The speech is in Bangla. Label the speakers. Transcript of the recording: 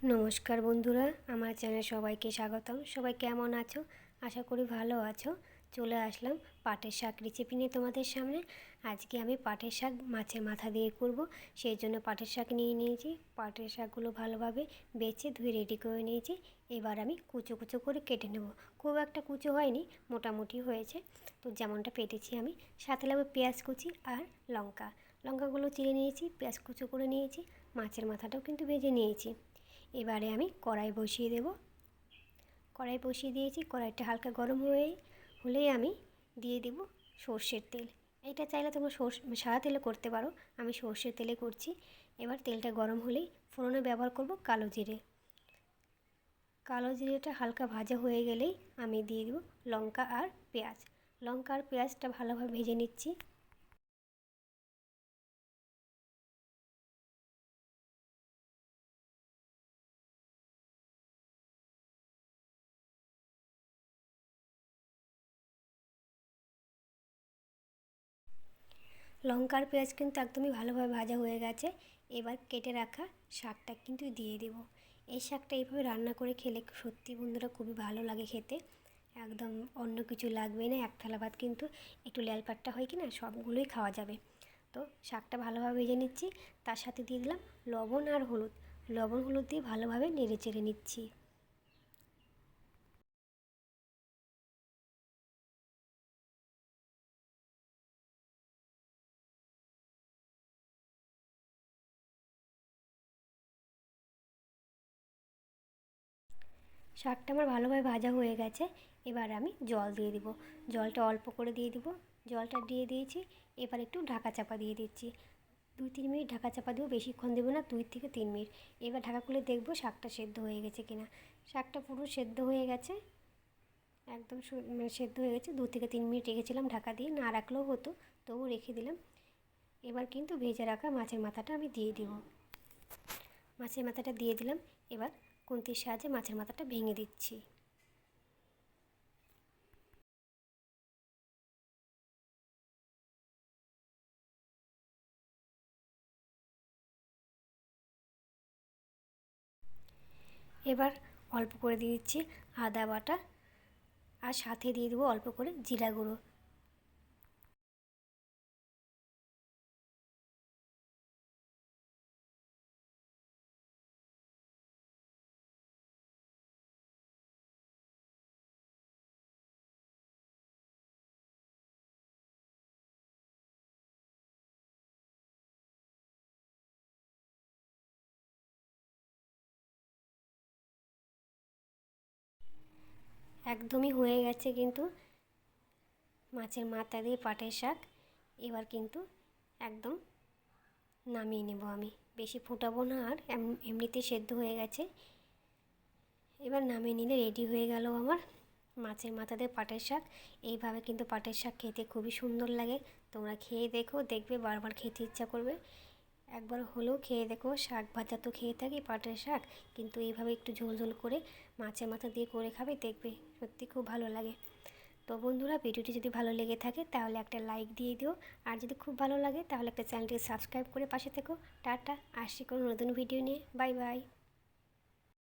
Speaker 1: নমস্কার বন্ধুরা, আমার চ্যানেলে সবাইকে স্বাগতম। সবাই কেমন আছো? আশা করি ভালো আছো। চলে আসলাম পাটের শাক রেসিপি নিয়ে তোমাদের সামনে। আজকে আমি পাটের শাক মাছের মাথা দিয়ে করব। সেই জন্য পাটের শাক নিয়ে নিয়েছি। পাটের শাকগুলো ভালোভাবে বেছে ধুয়ে রেডি করে নিয়েছি। এবার আমি কুচো কুচো করে কেটে নেব। খুব একটা কুচো হয়নি, মোটামুটি হয়েছে। তো যেমনটা পেটেছি আমি। সাথে লাগবে পেঁয়াজ কুচি আর লঙ্কাগুলো চিড়ে নিয়েছি, পেঁয়াজ কুচো করে নিয়েছি, মাছের মাথাটাও কিন্তু ভেজে নিয়েছি। এবারে আমি কড়াই বসিয়ে দেব। কড়াই বসিয়ে দিয়েছি। কড়াইটা হালকা গরম হলেই আমি দিয়ে দেব সর্ষের তেল। এটা চাইলে তোমরা সাদা তেলে করতে পারো, আমি সর্ষের তেলে করছি। এবার তেলটা গরম হলেই ফোড়নে ব্যবহার করব কালো জিরে। কালো জিরেটা হালকা ভাজা হয়ে গেলেই আমি দিয়ে দেব লঙ্কা আর পেঁয়াজ। লঙ্কা আর পেঁয়াজটা ভালোভাবে ভেজে নিচ্ছি। লঙ্কা আর পেঁয়াজ কিন্তু একদমই ভালোভাবে ভাজা হয়ে গেছে। এবার কেটে রাখা শাকটা কিন্তু দিয়ে দেব। এই শাকটা এইভাবে রান্না করে খেলে সত্যি বন্ধুরা খুবই ভালো লাগে খেতে। একদম অন্য কিছু লাগবে না, এক থালা ভাত কিন্তু একটু ল্যালপাট্টা হয় কি না, সবগুলোই খাওয়া যাবে। তো শাকটা ভালোভাবে ভেজে নিচ্ছি। তার সাথে দিয়ে দিলাম লবণ আর হলুদ। লবণ হলুদ দিয়ে ভালোভাবে নেড়ে চেড়ে নিচ্ছি। শাকটা আমার ভালোভাবে ভাজা হয়ে গেছে। এবার আমি জল দিয়ে দিব। জলটা অল্প করে দিয়ে দিব। জলটা দিয়ে দিয়েছি। এবার একটু ঢাকা চাপা দিয়ে দিচ্ছি। 2-3 মিনিট ঢাকা চাপা দেবো, বেশিক্ষণ দেবো না, 2 থেকে 3 মিনিট। এবার ঢাকা খুলে দেখবো শাকটা সেদ্ধ হয়ে গেছে কিনা। শাকটা পুরো সেদ্ধ হয়ে গেছে, একদম মানে সেদ্ধ হয়ে গেছে। 2 থেকে 3 মিনিট রেখেছিলাম ঢাকা দিয়ে, না রাখলেও হতো, তবু রেখে দিলাম। এবার কিন্তু ভেজে রাখা মাছের মাথাটা আমি দিয়ে দিব। মাছের মাথাটা দিয়ে দিলাম। এবার খুন্তির সাহায্যে মাছের মাথাটা ভেঙে দিচ্ছি। এবার অল্প করে দিয়ে দিচ্ছি আদা বাটা, আর সাথে দিয়ে দেবো অল্প করে জিরা গুঁড়ো। একদমই হয়ে গেছে কিন্তু মাছের মাথা দিয়ে পাটের শাক। এবার কিন্তু একদম নামিয়ে নেব আমি, বেশি ফোটাবো না, আর এমনিতেই সেদ্ধ হয়ে গেছে। এবার নামিয়ে নিলে রেডি হয়ে গেল আমার মাছের মাথা দিয়ে পাটের শাক। এইভাবে কিন্তু পাটের শাক খেতে খুবই সুন্দর লাগে। তোমরা খেয়ে দেখো, দেখবে বারবার খেতে ইচ্ছা করবে। একবার হলেও খেয়ে দেখো। শাক ভাজা তো খেয়ে থাকি, পাটের শাক কিন্তু এইভাবে একটু ঝোল ঝোল করে মাছের মাথা দিয়ে করে খাবে, দেখবে সত্যি খুব ভালো লাগে। তো বন্ধুরা, ভিডিওটি যদি ভালো লেগে থাকে তাহলে একটা লাইক দিয়ে দিও। আর যদি খুব ভালো লাগে তাহলে একটা চ্যানেলটিকে সাবস্ক্রাইব করে পাশে থেকো। টাটা, আসছি কোনো নতুন ভিডিও নিয়ে। Bye bye.